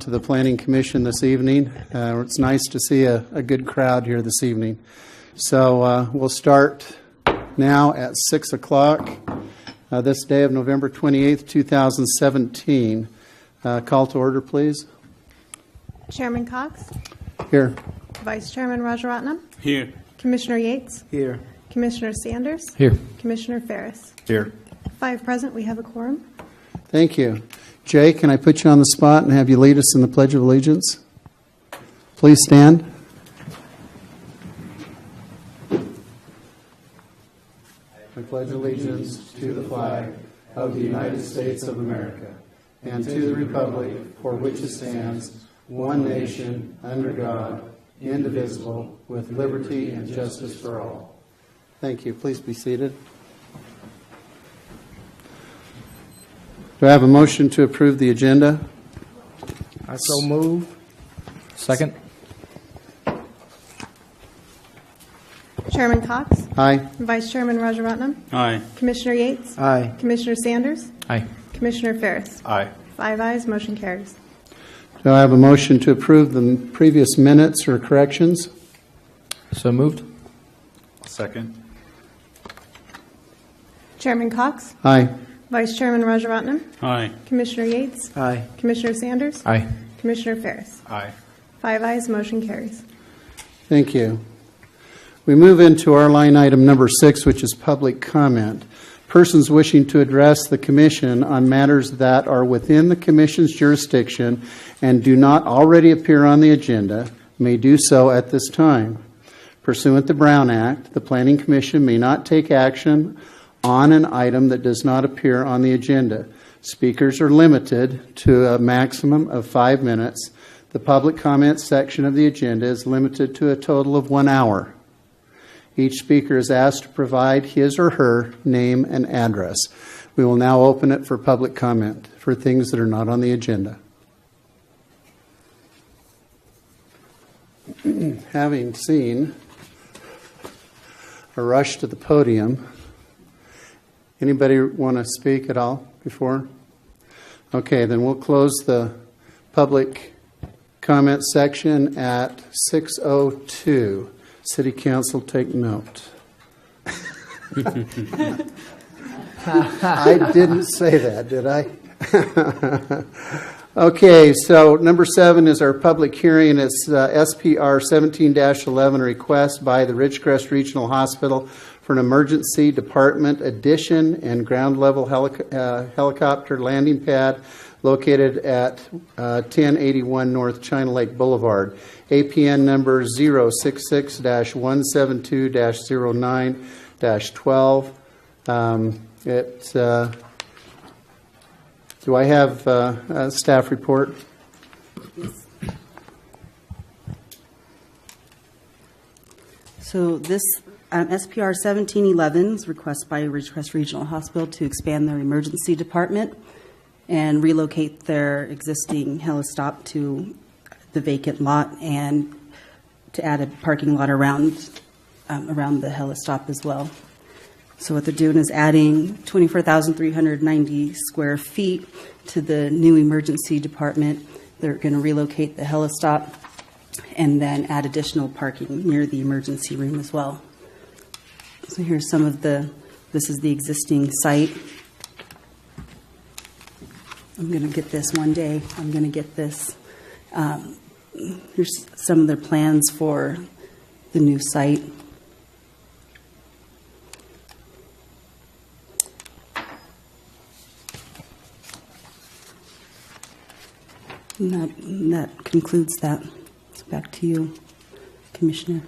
to the Planning Commission this evening. It's nice to see a good crowd here this evening. So we'll start now at 6 o'clock this day of November 28th, 2017. Call to order, please. Chairman Cox. Here. Vice Chairman Rajaratnam. Here. Commissioner Yates. Here. Commissioner Sanders. Here. Commissioner Ferris. Here. 5 present. We have a quorum. Thank you. Jay, can I put you on the spot and have you lead us in the Pledge of Allegiance? Please stand. I pledge allegiance to the flag of the United States of America and to the republic for which it stands, one nation, under God, indivisible, with liberty and justice for all. Thank you. Please be seated. Do I have a motion to approve the agenda? I so move. Second. Chairman Cox. Aye. Vice Chairman Rajaratnam. Aye. Commissioner Yates. Aye. Commissioner Sanders. Aye. Commissioner Ferris. Aye. 5 ayes. Motion carries. Do I have a motion to approve the previous minutes or corrections? So moved. Second. Chairman Cox. Aye. Vice Chairman Rajaratnam. Aye. Commissioner Yates. Aye. Commissioner Sanders. Aye. Commissioner Ferris. Aye. 5 ayes. Motion carries. Thank you. We move into our line item number 6, which is public comment. Persons wishing to address the Commission on matters that are within the Commission's jurisdiction and do not already appear on the agenda may do so at this time. Pursuant to Brown Act, the Planning Commission may not take action on an item that does not appear on the agenda. Speakers are limited to a maximum of 5 minutes. The public comment section of the agenda is limited to a total of 1 hour. Each speaker is asked to provide his or her name and address. We will now open it for public comment for things that are not on the agenda. Having seen a rush to the podium, anybody want to speak at all before? Okay, then we'll close the public comment section at 6:02. City Council, take note. I didn't say that, did I? Okay, so number 7 is our public hearing. It's SPR 17-11, request by the Ridgecrest Regional Hospital for an emergency department addition and ground level helicopter landing pad located at 1081 North China Lake Boulevard. APN number 066-172-09-12. Do I have a staff report? So this SPR 1711 is a request by Ridgecrest Regional Hospital to expand their emergency department and relocate their existing helistop to the vacant lot and to add a parking lot around the helistop as well. So what they're doing is adding 24,390 square feet to the new emergency department. They're going to relocate the helistop and then add additional parking near the emergency room as well. So here's some of this is the existing site. I'm going to get this one day. I'm going to get this. Here's some of their plans for the new site. And that concludes that. It's back to you, Commissioner.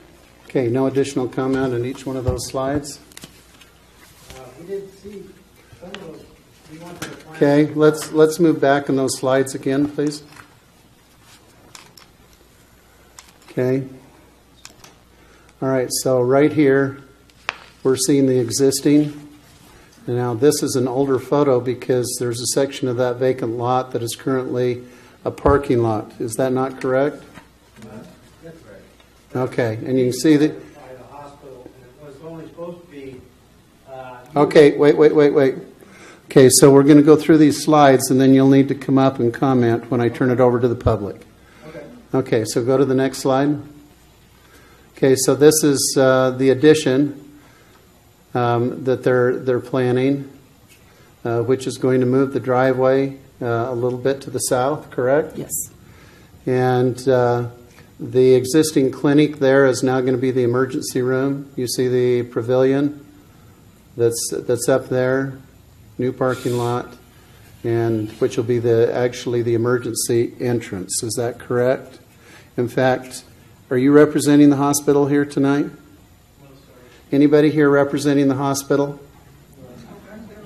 Okay, no additional comment on each one of those slides? We did see some of those. We went to the plan. Okay, let's move back on those slides again, please. Okay. All right, so right here, we're seeing the existing. And now this is an older photo because there's a section of that vacant lot that is currently a parking lot. Is that not correct? That's right. Okay, and you can see that. By the hospital, and it was only supposed to be. Okay, wait. Okay, so we're going to go through these slides, and then you'll need to come up and comment when I turn it over to the public. Okay, so go to the next slide. Okay, so this is the addition that they're planning, which is going to move the driveway a little bit to the south, correct? Yes. And the existing clinic there is now going to be the emergency room. You see the pavilion that's up there, new parking lot, and which will be actually the emergency entrance. Is that correct? In fact, are you representing the hospital here tonight? Anybody here representing the hospital?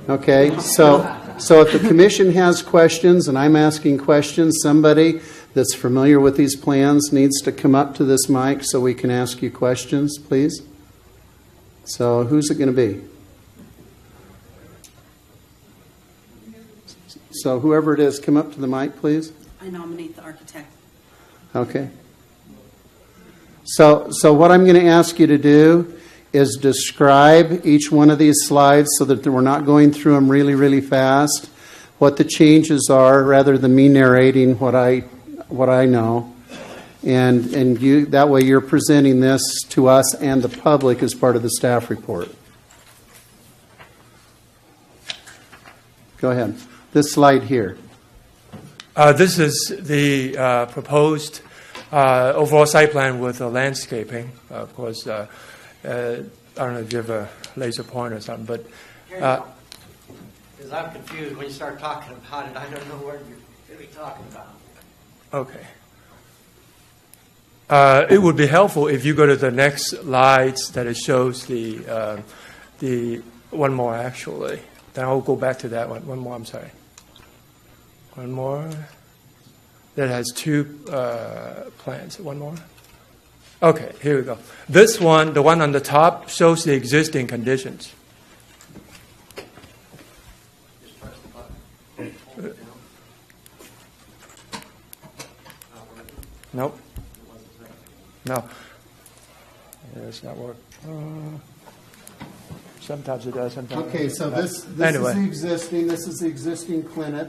Okay, so if the commission has questions and I'm asking questions, somebody that's familiar with these plans needs to come up to this mic so we can ask you questions, please. So who's it going to be? So whoever it is, come up to the mic, please. I nominate the architect. Okay. So what I'm going to ask you to do is describe each one of these slides so that we're not going through them really, really fast, what the changes are, rather than me narrating what I know. And you, that way you're presenting this to us and the public as part of the staff report. Go ahead. This slide here. This is the proposed overall site plan with the landscaping. Of course, I don't know if you have a laser pointer or something, but Because I'm confused when you start talking about it. I don't know what you're really talking about. okay. It would be helpful if you go to the next slides that it shows the one more actually. Then I'll go back to that one. One more. I'm sorry. One more. That has two plans. One more. Okay, here we go. This one, the one on the top, shows the existing conditions. Nope. No. Yeah, it's not working. Sometimes it does, sometimes Okay, so this Anyway. is the existing. This is the existing clinic.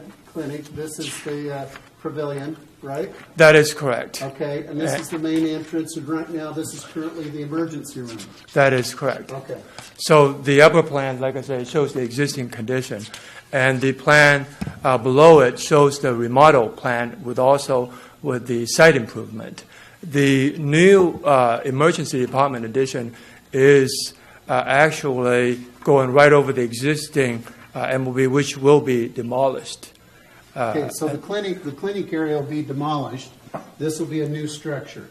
This is the pavilion, right? That is correct. Okay, and this is the main entrance, and right now this is currently the emergency room. That is correct. Okay. So the upper plan, like I said, shows the existing condition. And the plan below it shows the remodel plan with the site improvement. The new emergency department addition is actually going right over the existing MOB, which will be demolished. Okay, so the clinic area will be demolished. This will be a new structure.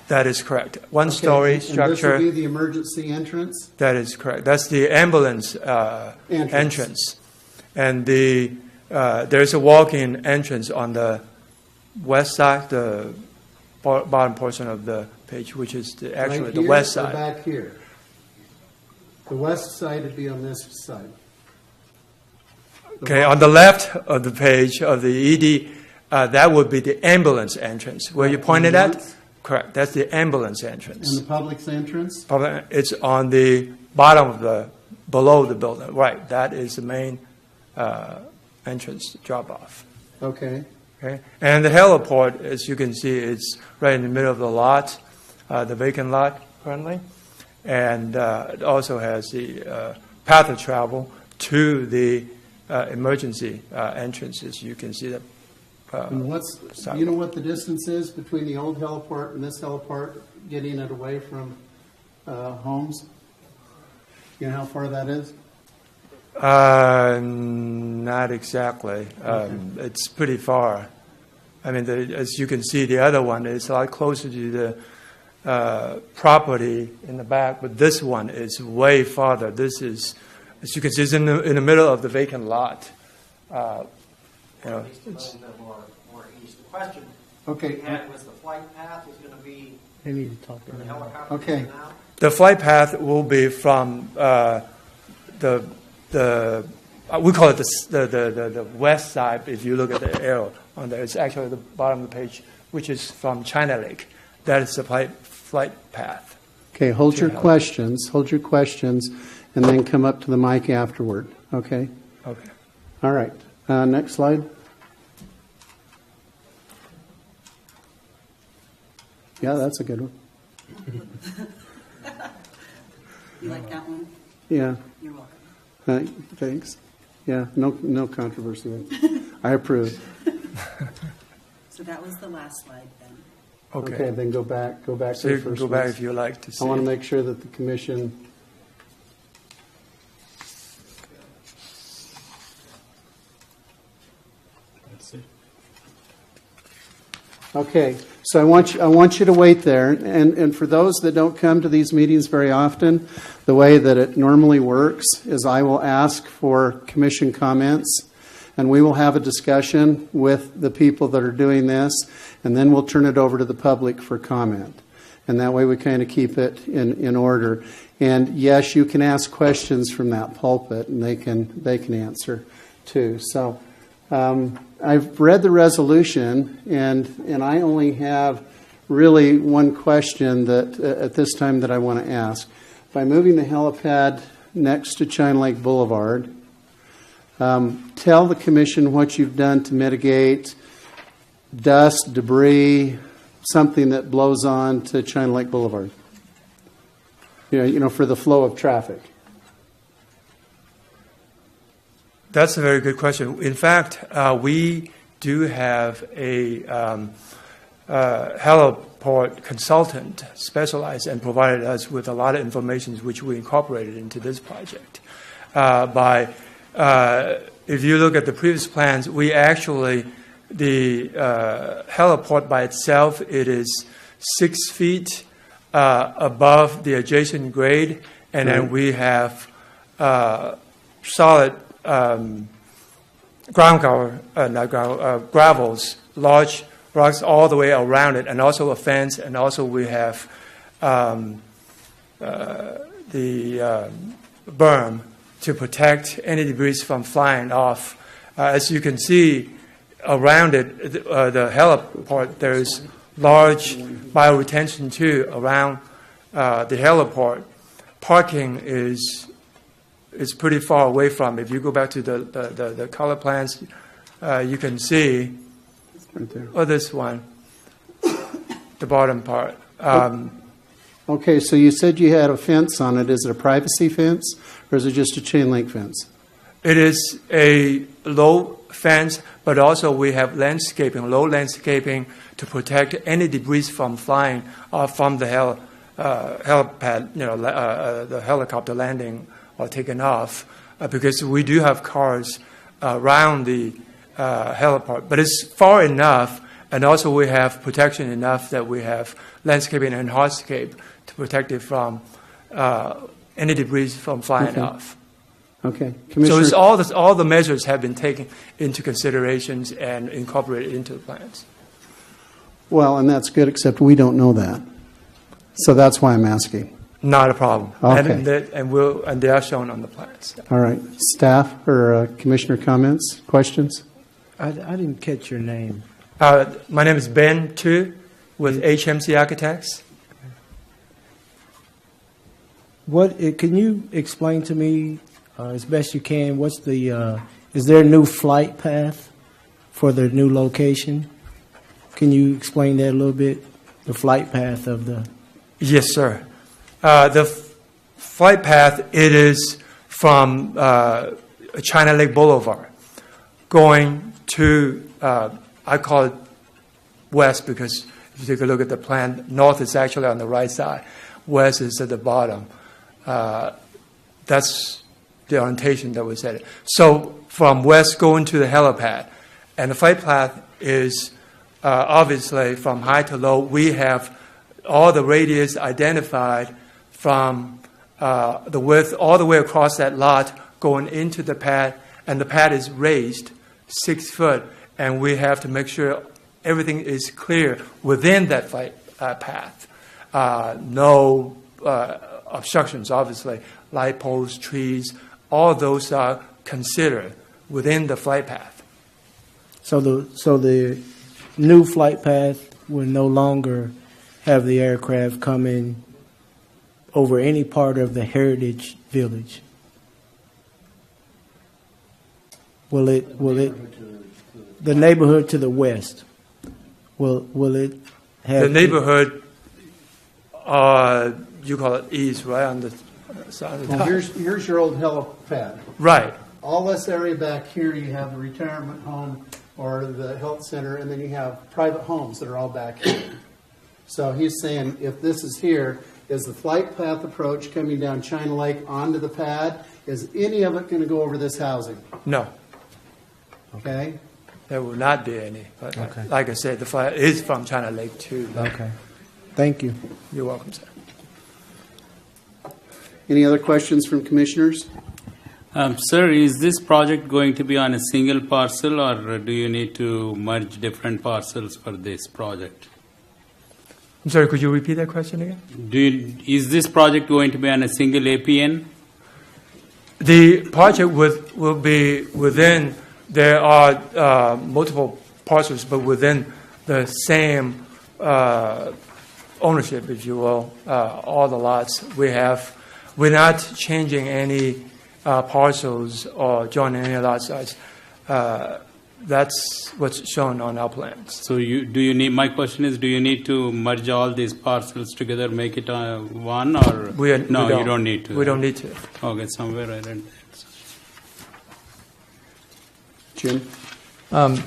That is correct. One-story And this structure. will be the emergency entrance? That is correct. That's the ambulance entrance. And there's a walk-in entrance on the west side, the bottom portion of the page, which is actually Right the here west or side. back here? The west side would be on this side. Okay, on the left of the page of the ED, that would be the ambulance entrance. Where you pointed at? Ambulance? Correct. That's the ambulance entrance. And the public's entrance? It's on the bottom of below the building. Right. That is the main entrance drop-off. Okay. Okay. And the heliport, as you can see, is right in the middle of the lot, the vacant lot currently. And it also has the path of travel to the emergency entrances. You can see that. And you know what the distance is between the old heliport and this heliport, getting it away from homes? You know how far that is? Not exactly. It's pretty far. I mean, as you can see, the other one is a lot closer to the property in the back, but this one is way farther. This is, as you can see, it's in the middle of the vacant lot. You know, At least a little bit more east. The question Okay. we had was the flight path was going to be They need to talk from the about helicopter Okay. now. the flight path will be from the we call it the west side. If you look at the arrow on there, it's actually the bottom of the page, which is from China Lake. That is the flight path. Okay, hold your questions, and then come up to the mic afterward, okay? Okay. All right, next slide. Yeah, that's a good one. You like that one? Yeah, You're welcome. thanks. Yeah, no controversy there. I approve. So that was the last slide then. Okay, then go back So to you the can first go back one. if you like to see. I want to it. make sure that the commission, okay, so I want you to wait there. And for those that don't come to these meetings very often, the way that it normally works is I will ask for commission comments, and we will have a discussion with the people that are doing this, and then we'll turn it over to the public for comment. And that way we kind of keep it in order. And yes, you can ask questions from that pulpit, and they can answer too. So I've read the resolution, and I only have really one question that at this time that I want to ask. By moving the helipad next to China Lake Boulevard, tell the commission what you've done to mitigate dust, debris, something that blows on to China Lake Boulevard. You know, for the flow of traffic. That's a very good question. In fact, we do have a heliport consultant specialized and provided us with a lot of information which we incorporated into this project. If you look at the previous plans, we actually, the heliport by itself, it is 6 feet above the adjacent grade, and then we have solid gravels, large rocks all the way around it, and also a fence, and also we have the berm to protect any debris from flying off. As you can see around it, the heliport, there's large bioretention too around the heliport. Parking is pretty far away from. If you go back to the color plans, you can see Right there. this one, the bottom part. Okay, so you said you had a fence on it. Is it a privacy fence, or is it just a chain link fence? It is a low fence, but also we have landscaping, low landscaping to protect any debris from flying from the helipad, the helicopter landing or taking off, because we do have cars around the helipad. But it's far enough, and also we have protection enough that we have landscaping and hardscape to protect it from any debris from flying Okay. off. Okay, So Commissioner. it's all the measures have been taken into considerations and incorporated into the plans. Well, and that's good, except we don't know that. So that's why I'm asking. Not a problem. Okay. And they are shown on the plans. All right, staff or commissioner comments, questions? I didn't catch your name. My name is Ben Tu with HMC Architects. Can you explain to me as best you can? What's the? Is there a new flight path for the new location? Can you explain that a little bit? The flight path of the. Yes, sir. The flight path, it is from China Lake Boulevard going to, I call it west because if you take a look at the plan, north is actually on the right side, west is at the bottom. That's the orientation that we set. So from west going to the helipad, and the flight path is obviously from high to low. We have all the radius identified from the width all the way across that lot going into the pad, and the pad is raised 6 foot, and we have to make sure everything is clear within that flight path. No obstructions, obviously, light poles, trees, all those are considered within the flight path. So the new flight path will no longer have the aircraft coming over any part of the Heritage Village. will it, the neighborhood to the west, will it have? The neighborhood, you call it east, right, on the side of the Well, top. here's your old helipad. Right, All this area back here, you have the retirement home or the health center, and then you have private homes that are all back here. So he's saying if this is here, is the flight path approach coming down China Lake onto the pad? Is any of it going to go over this housing? no, Okay? there will not be any. But Okay. like I said, the flight is from China Lake too. Okay, thank you. You're welcome, sir. Any other questions from commissioners? Sir, is this project going to be on a single parcel, or do you need to merge different parcels for this project? I'm sorry, could you repeat that question again? Is this project going to be on a single APN? The project will be within, there are multiple parcels, but within the same ownership, if you will, all the lots we have. We're not changing any parcels or joining any lot size. That's what's shown on our plans. So my question is, do you need to merge all these parcels together, make it one, or? No, you don't need to. We don't need to. Okay, somewhere I read that. Jim?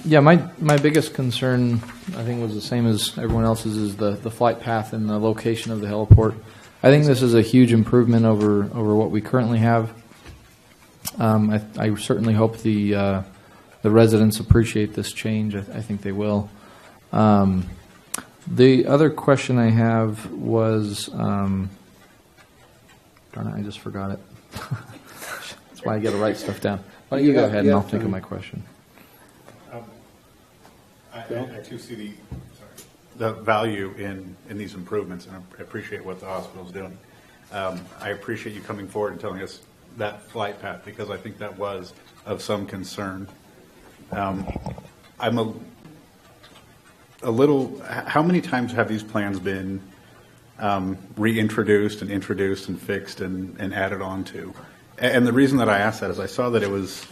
Yeah, my biggest concern, I think, was the same as everyone else's, is the flight path and the location of the heliport. I think this is a huge improvement over what we currently have. I certainly hope the residents appreciate this change. I think they will. The other question I have was, darn it, I just forgot it. That's why I got to write stuff down. Why don't you go ahead and I'll think of my question. I too see the value in these improvements, and I appreciate what the hospital's doing. I appreciate you coming forward and telling us that flight path, because I think that was of some concern. I'm a little, how many times have these plans been reintroduced and introduced and fixed and added on to? And the reason that I asked that is I saw that it was,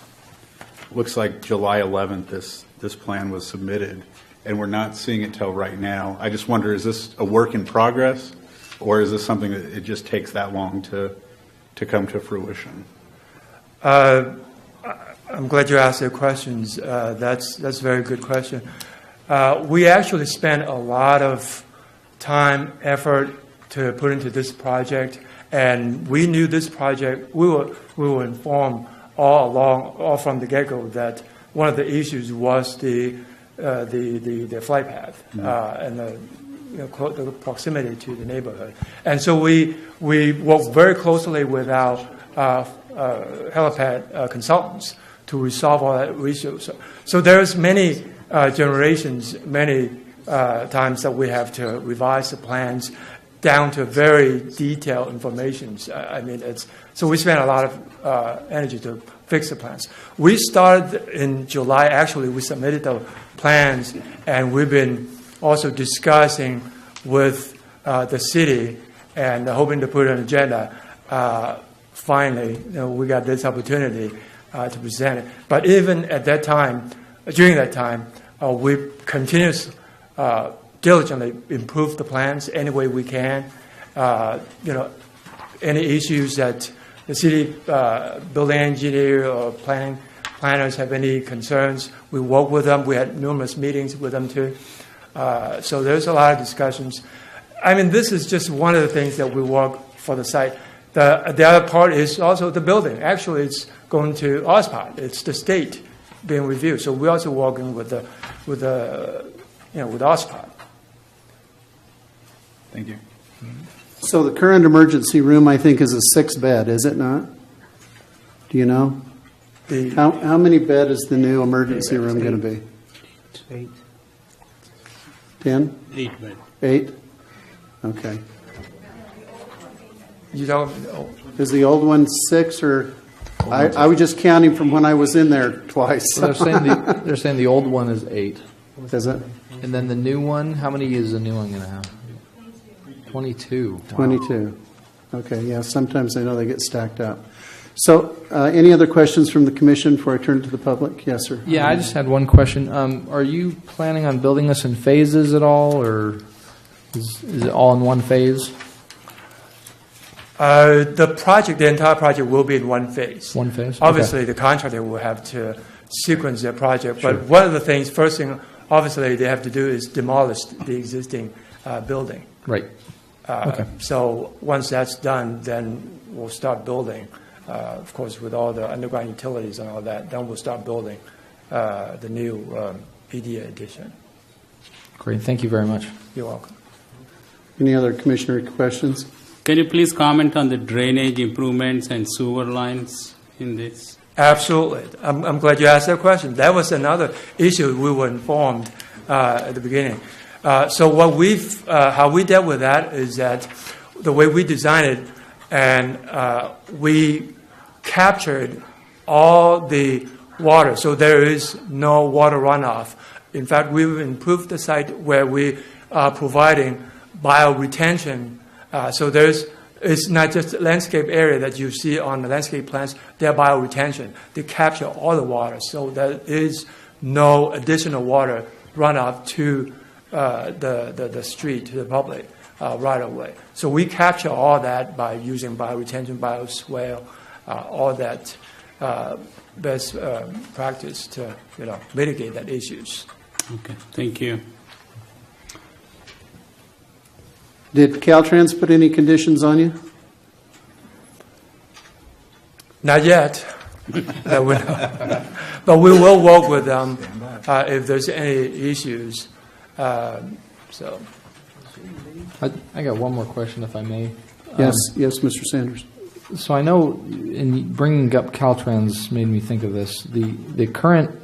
looks like July 11th this plan was submitted, and we're not seeing it till right now. I just wonder, is this a work in progress, or is this something that it just takes that long to come to fruition? I'm glad you asked the questions. That's a very good question. We actually spent a lot of time, effort to put into this project, and we knew this project. We were informed all along, all from the get-go, that one of the issues was the flight path and the proximity to the neighborhood. And so we worked very closely with our helipad consultants to resolve all that issue. So there's many generations, many times that we have to revise the plans down to very detailed information. I mean, so we spent a lot of energy to fix the plans. We started in July. Actually, we submitted the plans, and we've been also discussing with the city and hoping to put an agenda. Finally, we got this opportunity to present it. But even at that time, during that time, we continuously, diligently improve the plans any way we can. Any issues that the city building engineer or planners have any concerns, we work with them. We had numerous meetings with them too. So there's a lot of discussions. I mean, this is just one of the things that we work for the site. The other part is also the building. Actually, it's going to OSPOD. It's the state being reviewed. So we're also working with OSPOD. Thank you. So the current emergency room, I think, is a 6-bed, is it not? Do you know? How many bed is the new emergency room going to be? 8. 10? 8 bed. 8? Okay. You don't. Is the old one 6 or? I was just counting from when I was in there twice. So they're saying the old one is 8. Is it? And then the new one, how many is the new one going to have? 22. Wow. 22. Okay, yeah, sometimes I know they get stacked up. So, any other questions from the commission before I turn it to the public? Yes, sir. Yeah, I just had one question. Are you planning on building this in phases at all, or is it all in one phase? The entire project will be in one phase. One phase? Okay. Obviously, the contractor will have to sequence their project, but one of the things, first thing, obviously, they have to do is demolish the existing building. Right. Okay. So once that's done, then we'll start building, of course, with all the underground utilities and all that, then we'll start building the new PDA addition. Great. Thank you very much. You're welcome. Any other commissioner questions? Can you please comment on the drainage improvements and sewer lines in this? Absolutely. I'm glad you asked that question. That was another issue we were informed at the beginning. So how we dealt with that is that the way we designed it, and we captured all the water, so there is no water runoff. In fact, we've improved the site where we are providing bioretention. So it's not just landscape area that you see on the landscape plans, they're bioretention. They capture all the water, so there is no additional water runoff to the street, to the public right away. So we capture all that by using bioretention, bioswale, all that best practice to mitigate that issues. Okay, thank you. Did Caltrans put any conditions on you? Not yet. But we will work with them if there's any issues. So. I got one more question, if I may. Yes, yes, Mr. Sanders. So I know in bringing up Caltrans made me think of this. The current,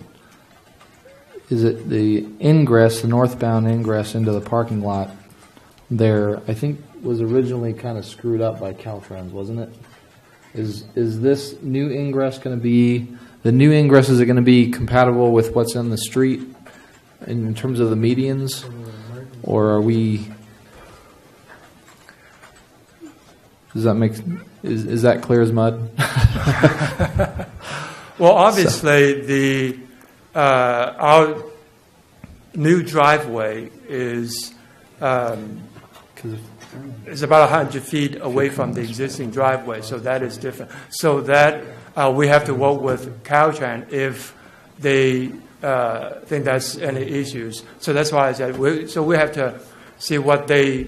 is it the ingress, the northbound ingress into the parking lot there, I think was originally kind of screwed up by Caltrans, wasn't it? Is this new ingress going to be, the new ingress, is it going to be compatible with what's on the street in terms of the medians? Or are we, does that make, is that clear as mud? Well, obviously, our new driveway is about 100 feet away from the existing driveway, so that is different. So that we have to work with Caltrans if they think that's any issues. So that's why I said we have to see what they,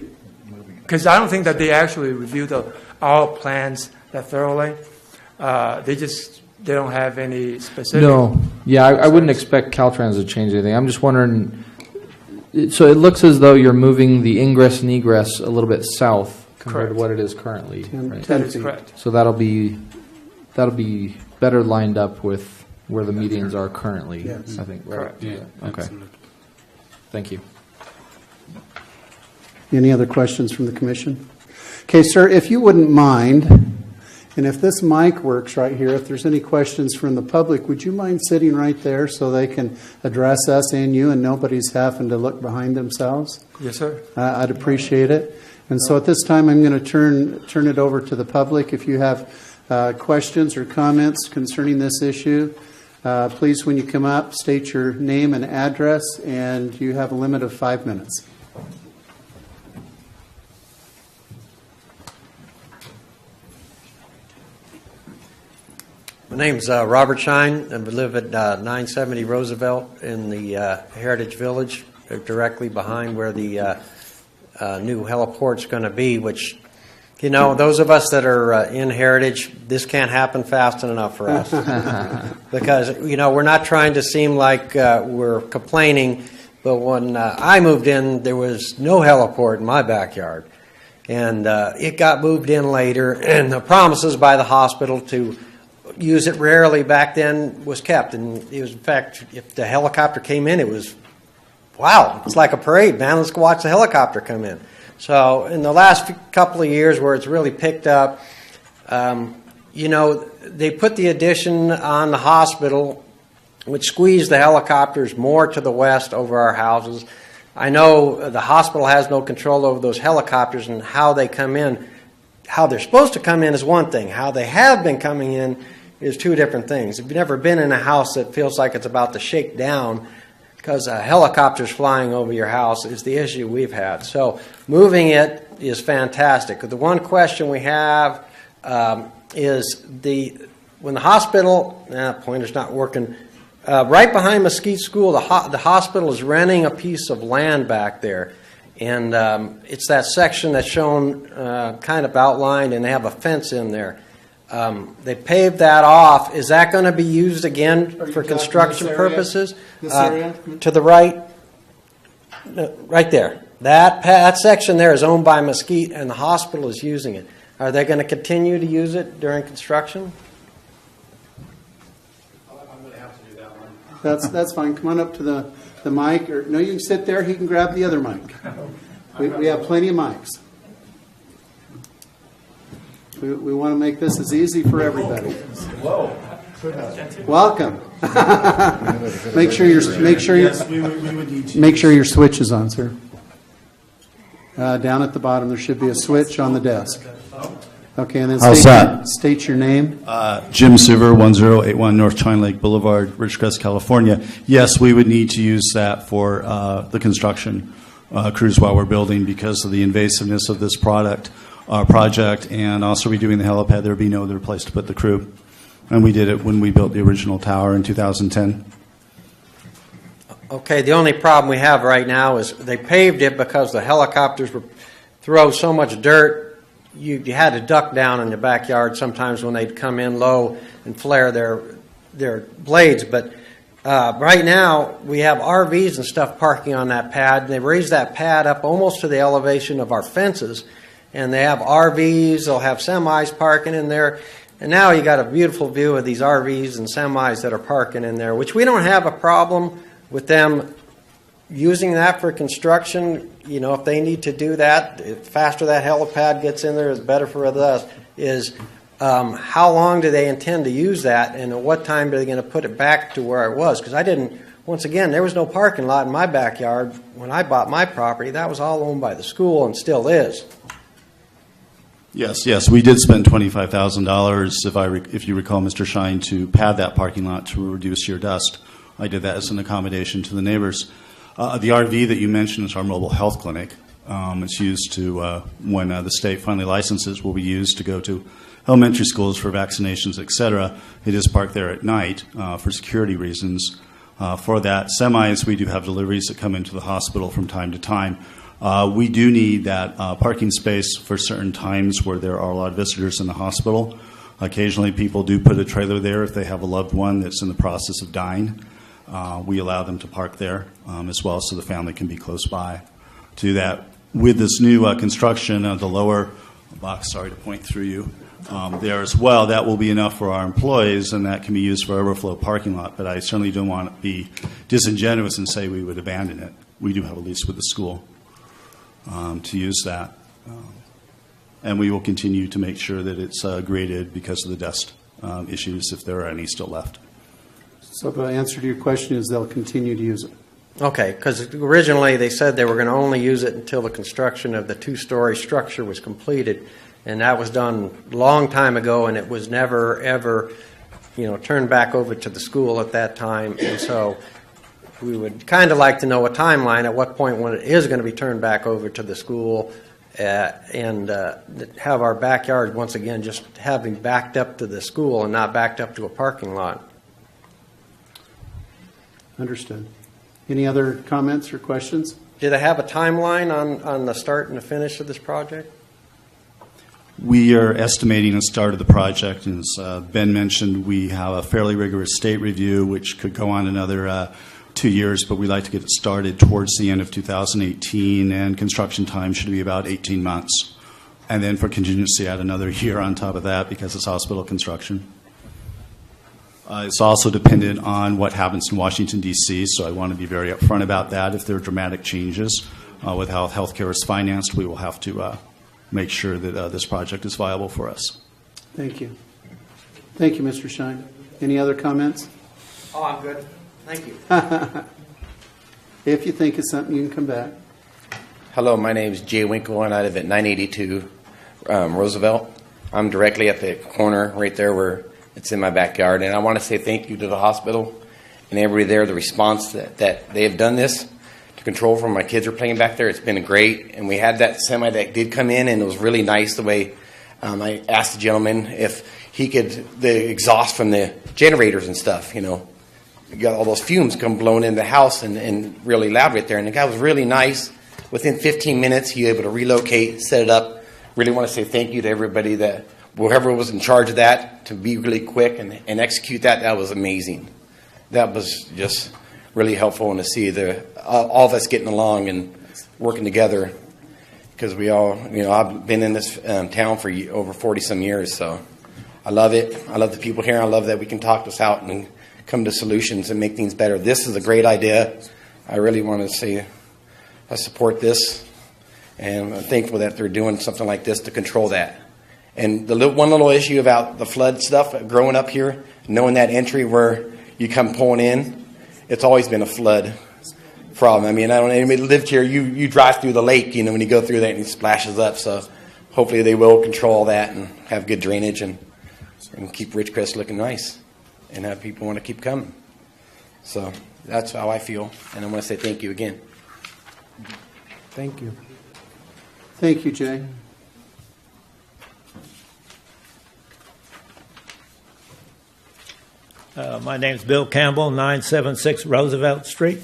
because I don't think that they actually reviewed our plans that thoroughly. They don't have any specific. No, yeah, I wouldn't expect Caltrans to change anything. I'm just wondering. So it looks as though you're moving the ingress and egress a little bit south compared to what it is currently. Right? That is correct. So that'll be better lined up with where the medians are currently. Yes. I think. Right? Correct. Yeah, Okay. absolutely. Thank you. Any other questions from the commission? Okay, sir, if you wouldn't mind, and if this mic works right here, if there's any questions from the public, would you mind sitting right there so they can address us and you and nobody's having to look behind themselves? Yes, sir. I'd appreciate it. And so at this time, I'm going to turn it over to the public. If you have questions or comments concerning this issue, please, when you come up, state your name and address, and you have a limit of 5 minutes. My name's Robert Shine, and we live at 970 Roosevelt in the Heritage Village, directly behind where the new heliport's going to be, which, those of us that are in Heritage, this can't happen fast enough for us. Because, we're not trying to seem like we're complaining, but when I moved in, there was no heliport in my backyard. And it got moved in later, and the promises by the hospital to use it rarely back then was kept. And it was, in fact, if the helicopter came in, it was, wow, it's like a parade, man. Let's go watch the helicopter come in. So in the last couple of years where it's really picked up, they put the addition on the hospital, which squeezed the helicopters more to the west over our houses. I know the hospital has no control over those helicopters and how they come in. how they're supposed to come in is one thing. How they have been coming in is two different things. If you've never been in a house that feels like it's about to shake down because a helicopter's flying over your house is the issue we've had. So moving it is fantastic. The one question we have is when the hospital, pointer's not working, right behind Mesquite School, the hospital is renting a piece of land back there. And it's that section that's shown kind of outlined, and they have a fence in there. They paved that off. Is that going to be used again for construction purposes? This area? To the right, right there. That section there is owned by Mesquite, and the hospital is using it. Are they going to continue to use it during construction? That's fine. Come on up to the mic. Or no, you can sit there. He can grab the other mic. We have plenty of mics. We want to make this as easy for everybody. Welcome. Make sure your switch is on, sir. Down at the bottom, there should be a switch on the desk. Okay, and then state your name. Jim Suver, 1081 North China Lake Boulevard, Ridgecrest, California. Yes, we would need to use that for the construction crews while we're building because of the invasiveness of this project, and also redoing the helipad. There would be no other place to put the crew. And we did it when we built the original tower in 2010. Okay, the only problem we have right now is they paved it because the helicopters throw so much dirt. You had to duck down in the backyard sometimes when they'd come in low and flare their blades. But right now we have RVs and stuff parking on that pad. They raised that pad up almost to the elevation of our fences, and they have RVs. They'll have semis parking in there. And now you got a beautiful view of these RVs and semis that are parking in there, which we don't have a problem with them using that for construction. You know, if they need to do that, the faster that helipad gets in there is better for us. How long do they intend to use that, and at what time are they going to put it back to where it was? Because once again, there was no parking lot in my backyard when I bought my property. That was all owned by the school and still is. Yes, we did spend $25,000, if you recall, Mr. Shine, to pad that parking lot to reduce your dust. I did that as an accommodation to the neighbors. The RV that you mentioned is our mobile health clinic. It's used to, when the state finally licenses, will be used to go to elementary schools for vaccinations, et cetera. It is parked there at night for security reasons. For that, semis, we do have deliveries that come into the hospital from time to time. We do need that parking space for certain times where there are a lot of visitors in the hospital. Occasionally, people do put a trailer there if they have a loved one that's in the process of dying. We allow them to park there as well so the family can be close by to that. With this new construction of the lower box, sorry to point through you, there as well, that will be enough for our employees, and that can be used for overflow parking lot. But I certainly don't want to be disingenuous and say we would abandon it. We do have a lease with the school to use that. And we will continue to make sure that it's graded because of the dust issues, if there are any still left. So the answer to your question is they'll continue to use it. Okay, because originally they said they were going to only use it until the construction of the two-story structure was completed, and that was done a long time ago, and it was never, ever, turned back over to the school at that time. And so we would kind of like to know a timeline at what point when it is going to be turned back over to the school, and have our backyard, once again, just having backed up to the school and not backed up to a parking lot. Understood. Any other comments or questions? Do they have a timeline on the start and the finish of this project? We are estimating the start of the project. And as Ben mentioned, we have a fairly rigorous state review, which could go on another 2 years, but we'd like to get it started towards the end of 2018, and construction time should be about 18 months. And then for contingency, add another year on top of that because it's hospital construction. It's also dependent on what happens in Washington, D.C., so I want to be very upfront about that. If there are dramatic changes with how healthcare is financed, we will have to make sure that this project is viable for us. Thank you. Thank you, Mr. Shine. Any other comments? Oh, I'm good. Thank you. If you think of something, you can come back. Hello, my name is Jay Winkle, and I live at 982 Roosevelt. I'm directly at the corner right there where it's in my backyard. And I want to say thank you to the hospital and everybody there, the response that they have done this to control from my kids are playing back there. It's been great. And we had that semi that did come in, and it was really nice the way I asked the gentleman if he could, the exhaust from the generators and stuff, you know, you got all those fumes come blowing in the house and really loud right there. And the guy was really nice. Within 15 minutes, he was able to relocate, set it up. Really want to say thank you to everybody that, whoever was in charge of that, to be really quick and execute that. That was amazing. That was just really helpful, and to see all of us getting along and working together, because we all, you know, I've been in this town for over 40 some years, so I love it. I love the people here. I love that we can talk this out and come to solutions and make things better. This is a great idea. I really want to say I support this, and I'm thankful that they're doing something like this to control that. And the one little issue about the flood stuff, growing up here, knowing that entry where you come pulling in, it's always been a flood problem. I mean, I don't know, anybody lived here, you drive through the lake, you know, when you go through that and it splashes up. So hopefully they will control that and have good drainage and keep Ridgecrest looking nice and have people want to keep coming. So that's how I feel, and I want to say thank you again. Thank you. Thank you, Jay. My name's Bill Campbell, 976 Roosevelt Street.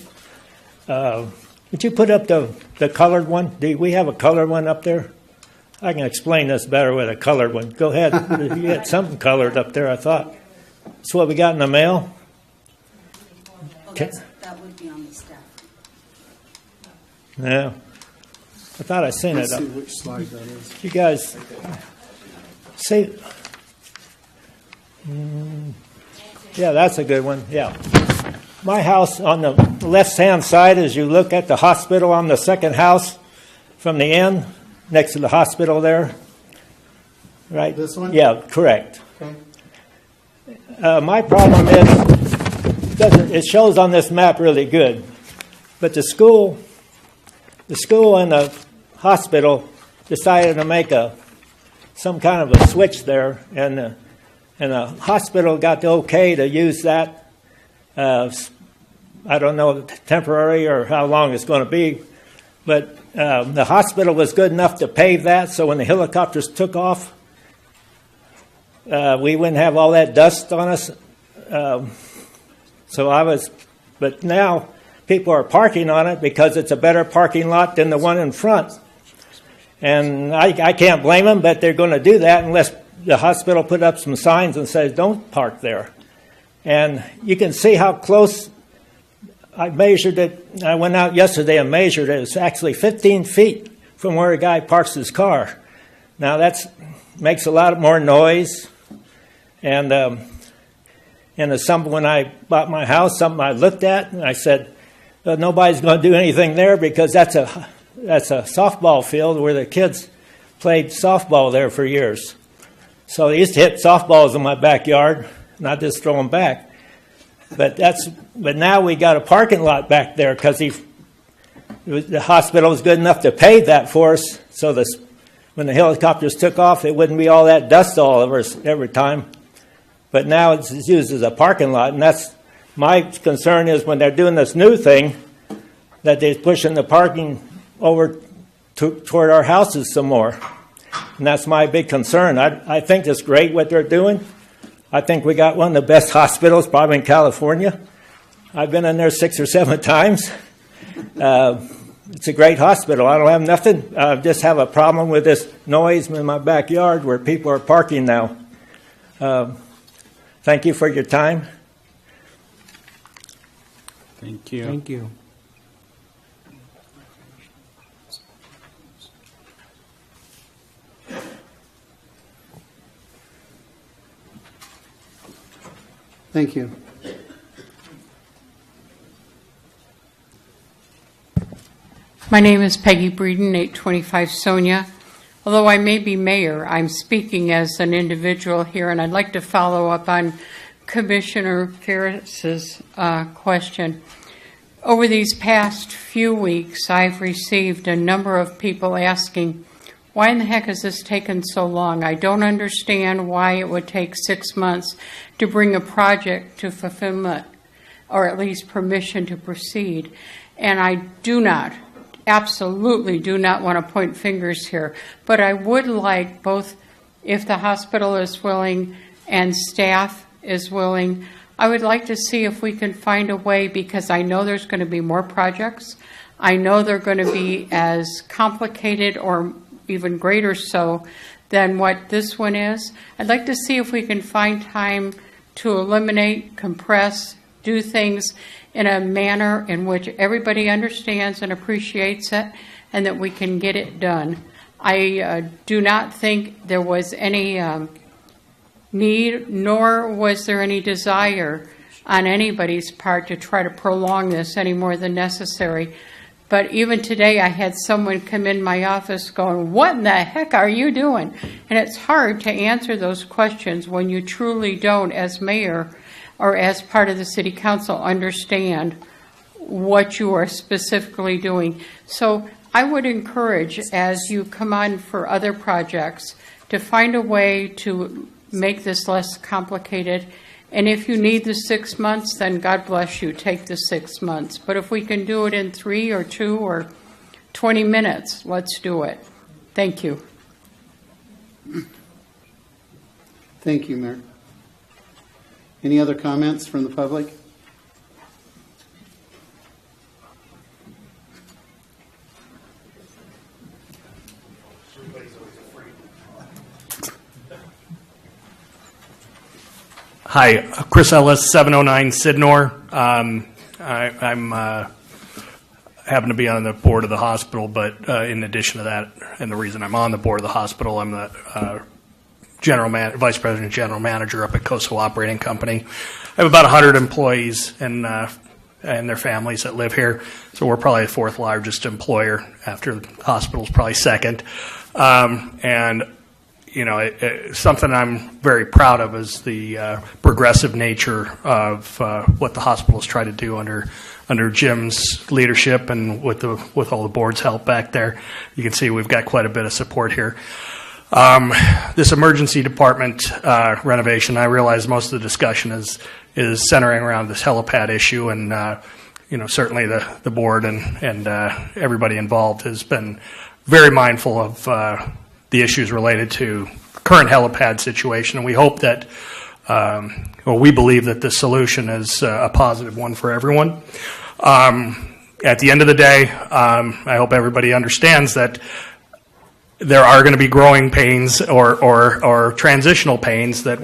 Would you put up the colored one? Do we have a colored one up there? I can explain this better with a colored one. Go ahead. You had something colored up there, I thought. That's what we got in the mail? Oh, that would be on the staff. Yeah. I thought I seen Let's it see up. which slide that is. You guys see? Yeah, that's a good one. Yeah. My house on the left-hand side, as you look at the hospital, on the second house from the end, next to the hospital there. Right? This one? Yeah, correct. Okay. My problem is, it shows on this map really good, but the school and the hospital decided to make some kind of a switch there, and the hospital got the okay to use that. I don't know, temporary or how long it's going to be, but the hospital was good enough to pave that, so when the helicopters took off, we wouldn't have all that dust on us. But now people are parking on it because it's a better parking lot than the one in front. And I can't blame them, but they're going to do that unless the hospital put up some signs and says, don't park there. And you can see how close. I measured it. I went out yesterday and measured it. It's actually 15 feet from where a guy parks his car. Now that makes a lot more noise. And when I bought my house, something I looked at, and I said, well, nobody's going to do anything there because that's a softball field where the kids played softball there for years. So they used to hit softballs in my backyard, not just throw them back. But now we got a parking lot back there because the hospital was good enough to pave that for us. So when the helicopters took off, it wouldn't be all that dust all over us every time. But now it's used as a parking lot, and that's my concern is when they're doing this new thing, that they're pushing the parking over toward our houses some more. And that's my big concern. I think it's great what they're doing. I think we got one of the best hospitals probably in California. I've been in there 6 or 7 times. It's a great hospital. I don't have nothing. I just have a problem with this noise in my backyard where people are parking now. Thank you for your time. Thank you. Thank you. Thank you. My name is Peggy Breeden, 825 Sonia. Although I may be mayor, I'm speaking as an individual here, and I'd like to follow up on Commissioner Ferris's question. Over these past few weeks, I've received a number of people asking Why in the heck has this taken so long? I don't understand why it would take 6 months to bring a project to fulfillment, or at least permission to proceed. And I do not, absolutely do not want to point fingers here, but I would like both, if the hospital is willing and staff is willing, I would like to see if we can find a way, because I know there's going to be more projects. I know they're going to be as complicated or even greater so than what this one is. I'd like to see if we can find time to eliminate, compress, do things in a manner in which everybody understands and appreciates it, and that we can get it done. I do not think there was any need, nor was there any desire on anybody's part to try to prolong this any more than necessary. But even today, I had someone come in my office going, "What in the heck are you doing?" And it's hard to answer those questions when you truly don't, as mayor or as part of the city council, understand what you are specifically doing. So I would encourage, as you come on for other projects, to find a way to make this less complicated. And if you need the 6 months, then God bless you, take the 6 months. But if we can do it in 3 or 2 or 20 minutes, let's do it. Thank you. Thank you, Mayor. Any other comments from the public? Hi, Chris Ellis, 709 Sidnor. I'm happen to be on the board of the hospital, but in addition to that, and the reason I'm on the board of the hospital, I'm the vice president, general manager up at Coastal Operating Company. I have about 100 employees and their families that live here, so we're probably the fourth largest employer after the hospital's probably second. And you know, something I'm very proud of is the progressive nature of what the hospitals try to do under Jim's leadership and with all the board's help back there. You can see we've got quite a bit of support here. This emergency department renovation, I realize most of the discussion is centering around this helipad issue, and you know, certainly the board and everybody involved has been very mindful of the issues related to current helipad situation, and we hope that, we believe that this solution is a positive one for everyone. At the end of the day, I hope everybody understands that there are going to be growing pains or transitional pains that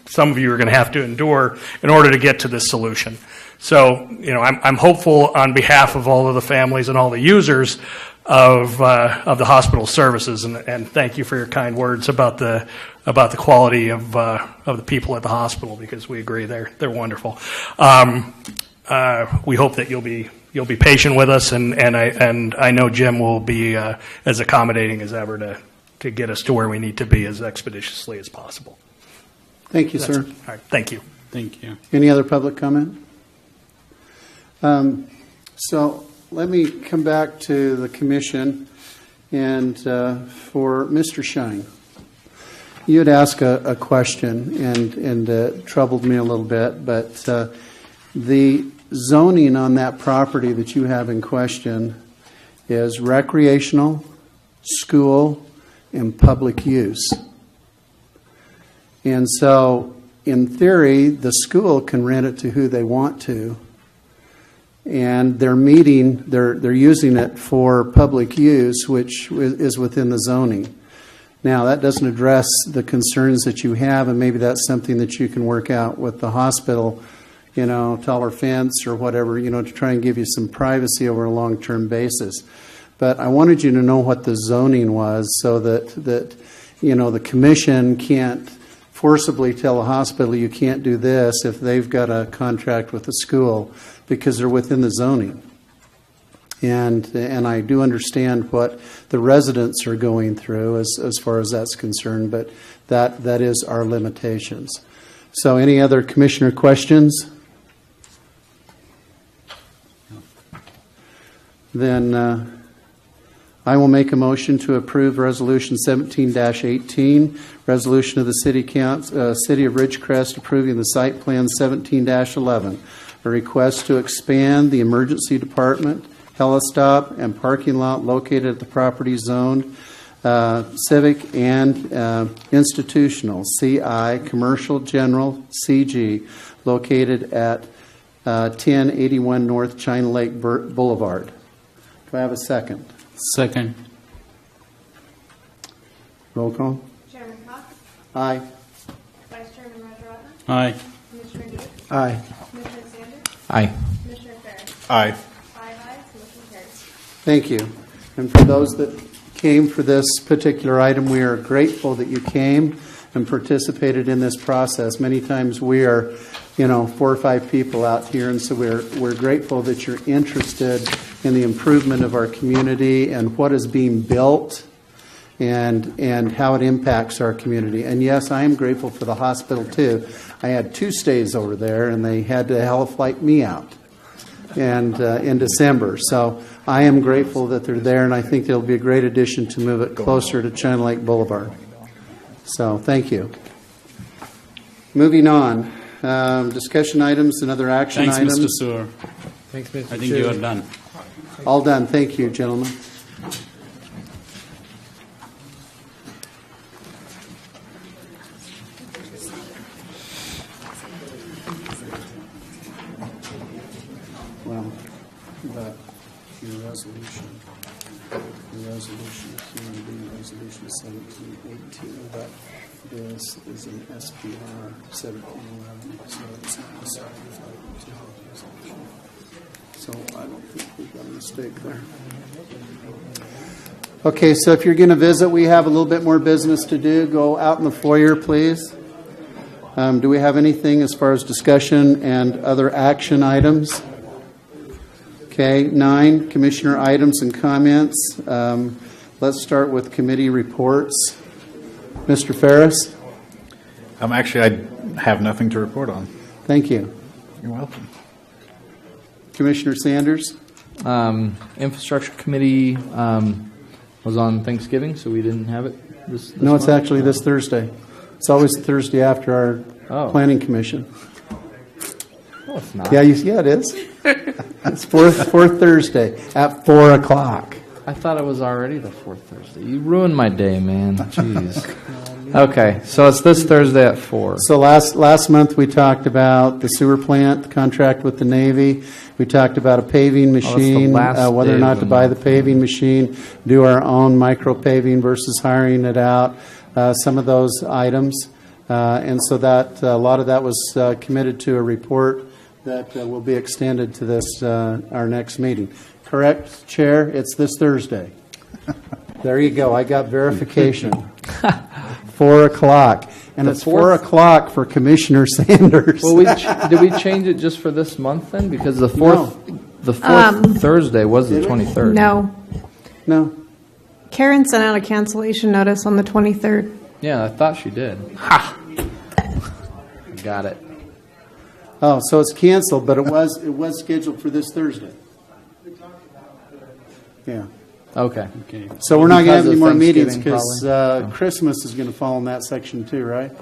some of you are going to have to endure in order to get to this solution. So, you know, I'm hopeful on behalf of all of the families and all the users of the hospital services, and thank you for your kind words about the quality of the people at the hospital, because we agree they're wonderful. We hope that you'll be patient with us, and I know Jim will be as accommodating as ever to get us to where we need to be as expeditiously as possible. Thank you, sir. All right, thank you. Thank you. Any other public comment? So let me come back to the commission, and for Mr. Shine, you had asked a question, and it troubled me a little bit, but the zoning on that property that you have in question is recreational, school, and public use. And so, in theory, the school can rent it to who they want to, and they're using it for public use, which is within the zoning. Now, that doesn't address the concerns that you have, and maybe that's something that you can work out with the hospital, you know, taller fence or whatever, you know, to try and give you some privacy over a long-term basis. But I wanted you to know what the zoning was, so that you know, the commission can't forcibly tell a hospital you can't do this if they've got a contract with the school, because they're within the zoning. And I do understand what the residents are going through as far as that's concerned, but that is our limitations. So any other commissioner questions? Then I will make a motion to approve Resolution 17-18, resolution of the City of Ridgecrest approving the site plan 17-11, a request to expand the emergency department, helistop, and parking lot located at the property zoned civic and institutional, CI, commercial general, CG, located at 1081 North China Lake Boulevard. Do I have a second? Second. Roll call. Chairman Cox, Aye. Vice Chairman Rajaratnam, Aye. Commissioner Gates, Aye. Commissioner Sanders, Aye. Commissioner Ferris. Aye. 5 ayes, motion carries. Thank you. And for those that came for this particular item, we are grateful that you came and participated in this process. Many times we are, 4 or 5 people out here, and so we're grateful that you're interested in the improvement of our community and what is being built and how it impacts our community. And yes, I am grateful for the hospital too. I had 2 stays over there, and they had to hellflight me out and in December. So I am grateful that they're there, and I think they'll be a great addition to move it closer to China Lake Boulevard. So thank you. Moving on, discussion items and other action Thanks, items. Mr. Sewer. Thanks, Mr. I think you are done. All done. Thank you, gentlemen. Well, but your resolution is going to be resolution 1718, but this is an SPR 1711, so it's not decided. So I don't think we've got a mistake there. Okay, so if you're going to visit, we have a little bit more business to do. Go out in the foyer, please. Do we have anything as far as discussion and other action items? Okay, 9, commissioner items and comments. Let's start with committee reports. Mr. Ferris? Actually, I have nothing to report on. Thank you. You're welcome. Commissioner Sanders? Infrastructure Committee was on Thanksgiving, so we didn't have it this No, it's month. actually this Thursday. It's always the Thursday after our planning commission. No, it's not. Yeah, it is. It's fourth Thursday at 4 o'clock. I thought it was already the 4th Thursday. You ruined my day, man. Jeez. Okay, so it's this Thursday at 4. So last month we talked about the sewer plant, the contract with the Navy. We talked about a paving machine, last whether or day not of to the buy the month. paving machine, do our own micro paving versus hiring it out. Some of those items, and so that a lot of that was committed to a report that will be extended to this our next meeting. Correct, Chair? It's this Thursday. There you go. I got verification. 4 o'clock. And The it's 4 fourth- o'clock for Commissioner Sanders. Well, did we change it just for this month then? Because the fourth Thursday was the 23rd. No. Karen sent out a cancellation notice on the 23rd. Yeah, I thought she did. Ha! Got it. Oh, so it's canceled, but it was scheduled for this Thursday. Yeah. Okay. So we're not going to Because have any of more meetings Thanksgiving, because probably. Christmas is going to fall in that section too, right?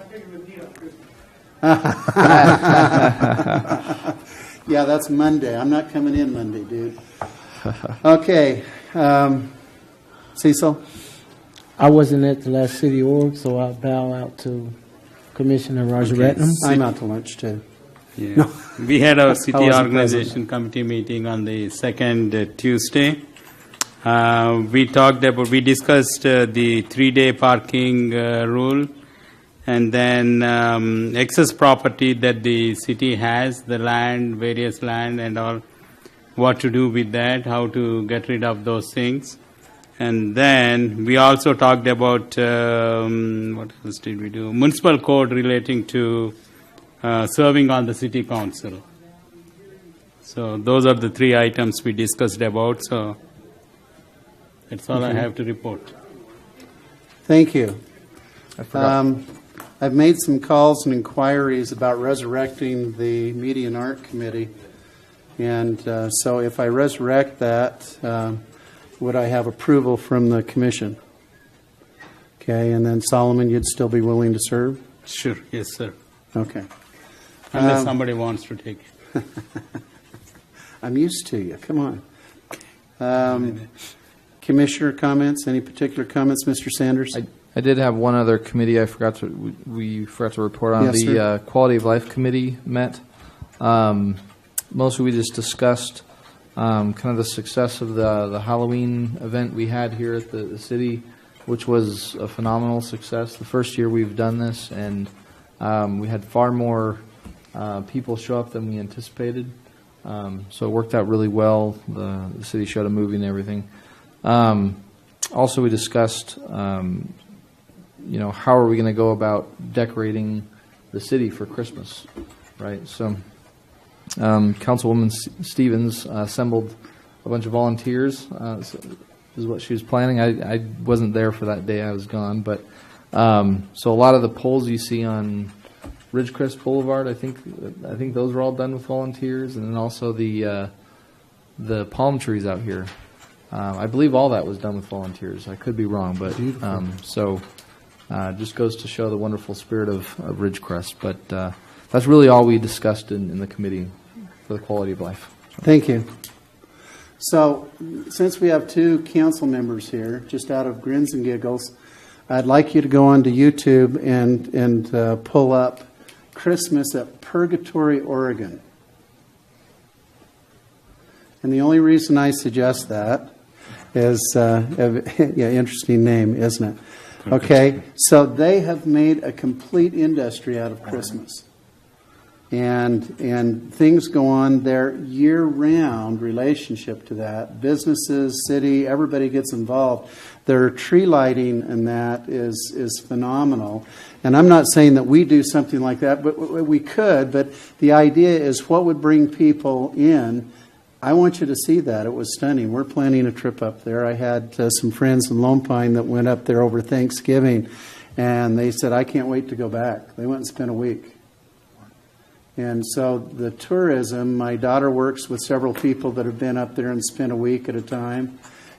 Yeah, that's Monday. I'm not coming in Monday, dude. Okay. Cecil? I wasn't at the last city org, so I bow out to Commissioner Rajaratnam. I'm out to lunch too. Yeah. We had our city wasn't organization committee meeting on the second Tuesday. We discussed the 3-day parking rule, and then excess property that the city has, the land, various land and all, what to do with that, how to get rid of those things. And then we also talked about, what else did we do? Municipal code relating to serving on the city council. So those are the 3 items we discussed about. So that's all I have to report. Thank you. I've made some calls and inquiries about resurrecting the Media and Art Committee. And so if I resurrect that, would I have approval from the commission? Okay, and then Solomon, you'd still be willing to serve? Sure, yes, sir. Okay. Unless somebody wants to take it. I'm used to you. Come on. Commissioner comments? Any particular comments, Mr. Sanders? I did have one other committee we forgot to report on. Yes, sir. Quality of Life Committee met. Mostly we just discussed kind of the success of the Halloween event we had here at the city, which was a phenomenal success. The first year we've done this, and we had far more people show up than we anticipated. So it worked out really well. The city showed a movie and everything. Also, we discussed, how are we going to go about decorating the city for Christmas, right? So, Councilwoman Stevens assembled a bunch of volunteers. Is what she was planning. I wasn't there for that day. I was gone. But so a lot of the poles you see on Ridgecrest Boulevard, I think those were all done with volunteers, and then also the palm trees out here. I believe all that was done with volunteers. I could be wrong, but just goes to show the wonderful spirit of Ridgecrest. But that's really all we discussed in the committee for the quality of life. Thank you. So, since we have two council members here, just out of grins and giggles, I'd like you to go onto YouTube and pull up Christmas at Purgatory, Oregon. And the only reason I suggest that is, interesting name, isn't it? Okay, so they have made a complete industry out of Christmas. And things go on there year-round relationship to that. Businesses, city, everybody gets involved. Their tree lighting and that is phenomenal. And I'm not saying that we do something like that, but we could. But the idea is what would bring people in. I want you to see that. It was stunning. We're planning a trip up there. I had some friends in Lone Pine that went up there over Thanksgiving, and they said, I can't wait to go back. They went and spent a week. And so the tourism, my daughter works with several people that have been up there and spent a week at a time.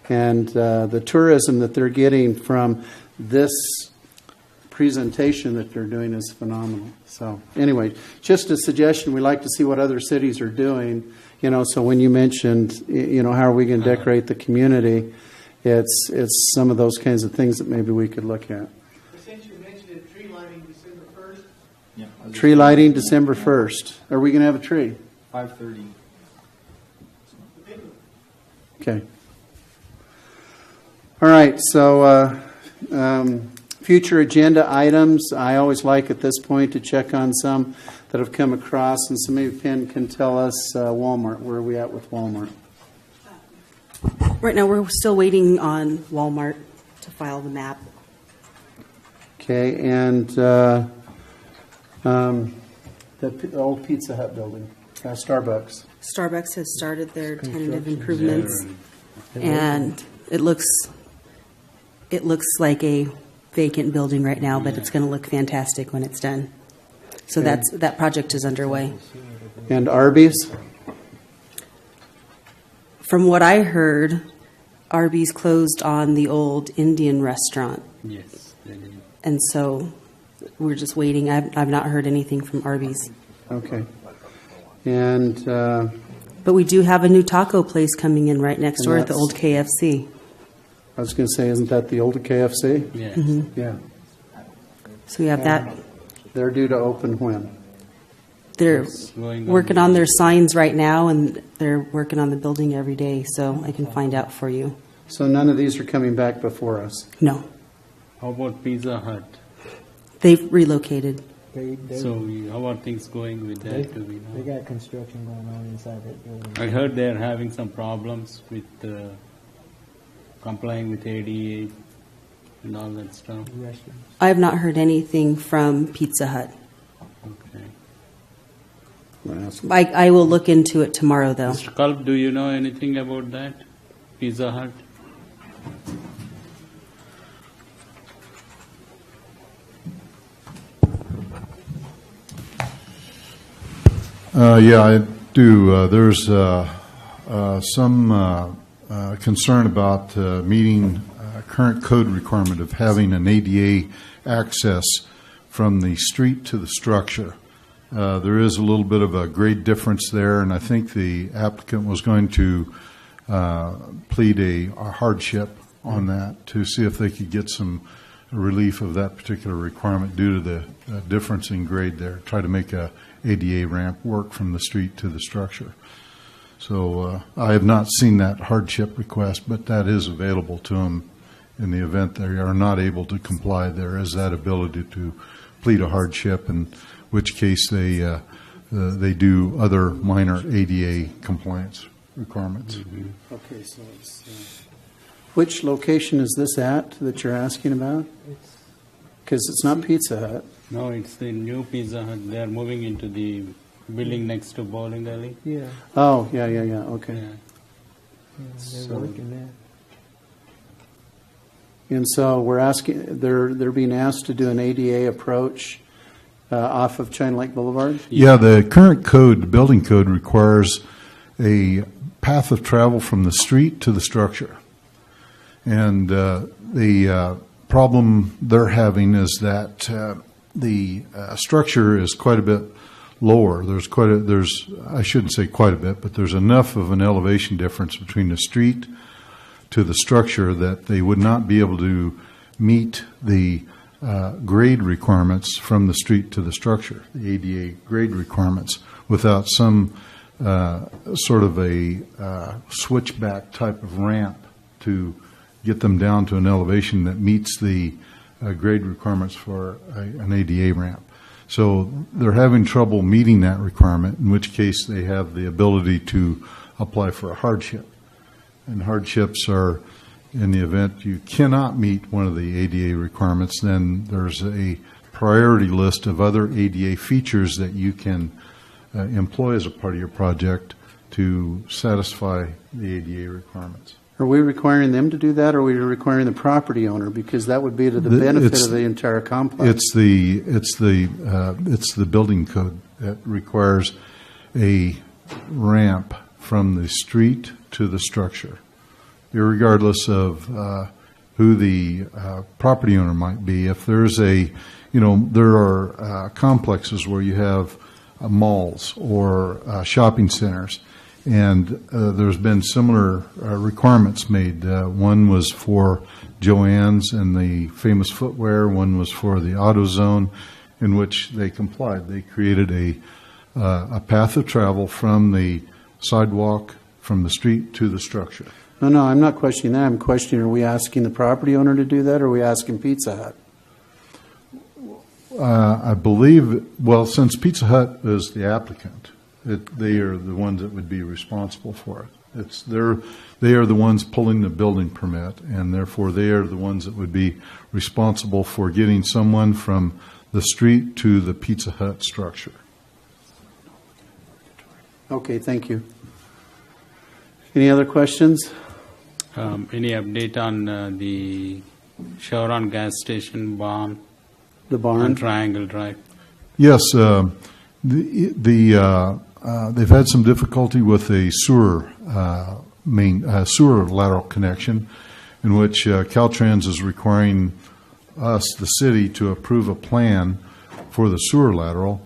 And the tourism that they're getting from this presentation that they're doing is phenomenal. So anyway, just a suggestion. We like to see what other cities are doing. So when you mentioned, how are we going to decorate the community, it's some of those kinds of things that maybe we could look at. Since you mentioned tree lighting December 1st. Yeah. Tree lighting December 1st. Are we going to have a tree? 5:30. Okay. All right, so future agenda items, I always like at this point to check on some that have come across, and somebody can tell us Walmart. Where are we at with Walmart? Right now, we're still waiting on Walmart to file the map. Okay, and the old Pizza Hut building, Starbucks. Starbucks has started their tentative improvements, and it looks like a vacant building right now, but it's going to look fantastic when it's done. So Okay. that project is underway. And Arby's? From what I heard, Arby's closed on the old Indian restaurant, Yes, they did. and so we're just waiting. I've not heard anything from Arby's. Okay. And But we do have a new taco place coming in right next And door at the that's- old KFC. I was going to say, isn't that the old KFC? Yes. Yeah. So we have that. They're due to open when? They're It's going on. working on their signs right now, and they're working on the building every day, so I can find out for you. So none of these are coming back before us? No, How about Pizza Hut? they've relocated. So how are things going with that? Do we know? They got construction going on inside that building. I heard they're having some problems with complying with ADA and all that stuff. I have not heard anything from Pizza Hut. Okay. I will look into it tomorrow, though. Mr. Culp, do you know anything about that? Pizza Hut? Yeah, I do. There's some concern about meeting current code requirement of having an ADA access from the street to the structure. There is a little bit of a grade difference there, and I think the applicant was going to plead a hardship on that to see if they could get some relief of that particular requirement due to the difference in grade there. Try to make a ADA ramp work from the street to the structure. So I have not seen that hardship request, but that is available to them in the event they are not able to comply. There is that ability to plead a hardship, in which case they do other minor ADA compliance requirements. Okay, so it's, which location is this at that you're asking about? Because it's not Pizza Hut. No, it's the new Pizza Hut. They are moving into the building next to bowling alley. Yeah. Oh, yeah, okay. Yeah. They're working there. And so we're asking, they're being asked to do an ADA approach off of China Lake Boulevard? Yeah, the current code, the building code, requires a path of travel from the street to the structure. And the problem they're having is that the structure is quite a bit lower. I shouldn't say quite a bit, but there's enough of an elevation difference between the street to the structure that they would not be able to meet the grade requirements from the street to the structure, the ADA grade requirements, without some sort of a switchback type of ramp to get them down to an elevation that meets the grade requirements for an ADA ramp. So they're having trouble meeting that requirement, in which case they have the ability to apply for a hardship. And hardships are, in the event you cannot meet one of the ADA requirements, then there's a priority list of other ADA features that you can employ as a part of your project to satisfy the ADA requirements. Are we requiring them to do that, or are we requiring the property owner? Because that would be to the benefit of the entire complex. It's the building code that requires a ramp from the street to the structure, irregardless of who the property owner might be. If there's there are complexes where you have malls or shopping centers, and there's been similar requirements made. One was for Joann's and the Famous Footwear. One was for the AutoZone, in which they complied. They created a path of travel from the sidewalk, from the street to the structure. No, I'm not questioning that. I'm questioning, are we asking the property owner to do that, or are we asking Pizza Hut? I believe, well, since Pizza Hut is the applicant, they are the ones that would be responsible for it. They are the ones pulling the building permit, and therefore they are the ones that would be responsible for getting someone from the street to the Pizza Hut structure. Okay, thank you. Any other questions? Any update on the Chevron gas station barn? The barn? On Triangle Drive? Yes, they've had some difficulty with a sewer lateral connection, in which Caltrans is requiring us, the city, to approve a plan for the sewer lateral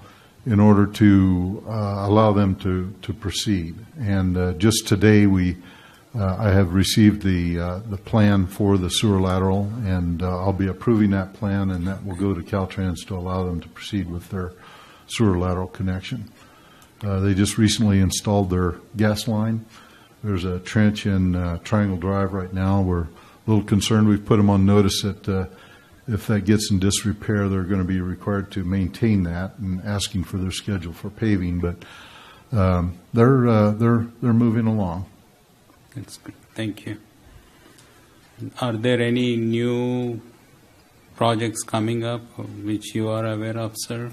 in order to allow them to proceed. And just today, I have received the plan for the sewer lateral, and I'll be approving that plan, and that will go to Caltrans to allow them to proceed with their sewer lateral connection. They just recently installed their gas line. There's a trench in Triangle Drive right now. We're a little concerned. We've put them on notice that if that gets in disrepair, they're going to be required to maintain that, and asking for their schedule for paving. But they're moving along. That's good. Thank you. Are there any new projects coming up which you are aware of, sir?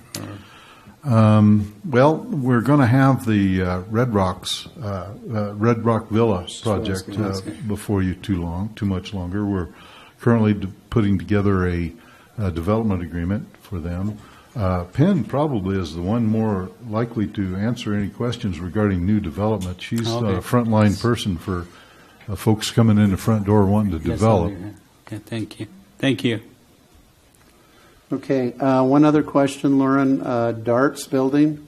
Well, we're going to have the Red Rock Villa project before you too much longer. We're currently putting together a development agreement for them. Penn probably is the one more likely to answer any questions regarding new development. She's a frontline person for folks coming in the front door wanting to Yes, develop. Okay, thank you. Thank you. Okay, one other question, Lauren. Darts Building,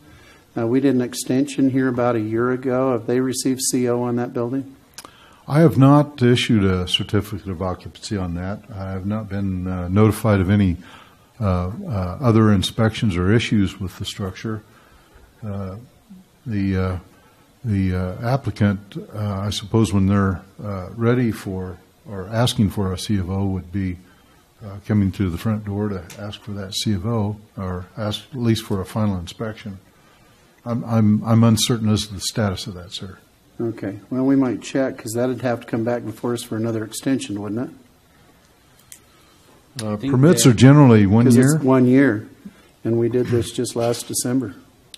we did an extension here about a year ago. Have they received CO on that building? I have not issued a certificate of occupancy on that. I have not been notified of any other inspections or issues with the structure. The applicant, I suppose, when they're ready for or asking for a C of O, would be coming to the front door to ask for that C of O or ask at least for a final inspection. I'm uncertain as to the status of that, sir. Okay, well, we might check, because that'd have to come back before us for another extension, wouldn't it? think Permits they- are generally 1 Because year. it's 1 year, and we did this just last December.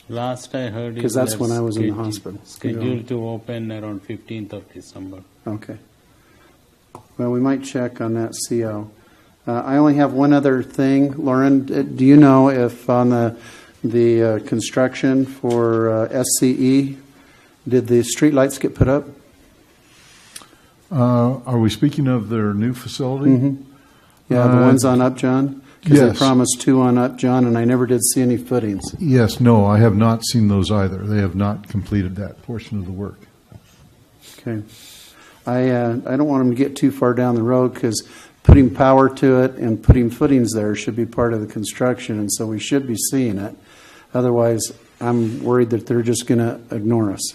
Last I heard is 'Cause that's they're when I was in the scheduled- hospital. Scheduled to open around 15th of December. Okay. Well, we might check on that CO. I only have one other thing. Lauren, do you know if on the construction for SCE, did the streetlights get put up? Are we speaking of their new facility? Mm-hmm. Yeah, the ones on Upjohn? Because they yes. promised 2 on Upjohn, and I never did see any footings. Yes, no, I have not seen those either. They have not completed that portion of the work. Okay. I don't want them to get too far down the road, because putting power to it and putting footings there should be part of the construction, and so we should be seeing it. Otherwise, I'm worried that they're just going to ignore us.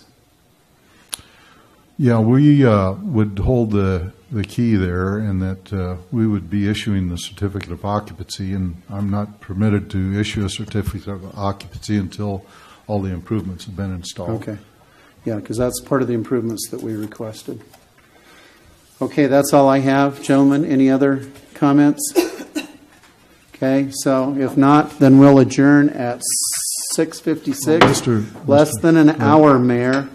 Yeah, we would hold the key there, and that we would be issuing the certificate of occupancy, and I'm not permitted to issue a certificate of occupancy until all the improvements have been installed. Okay. Yeah, because that's part of the improvements that we requested. Okay, that's all I have. Gentlemen, any other comments? Okay, so if not, then we'll adjourn at 6:56. Well, Less than an hour, Mayor.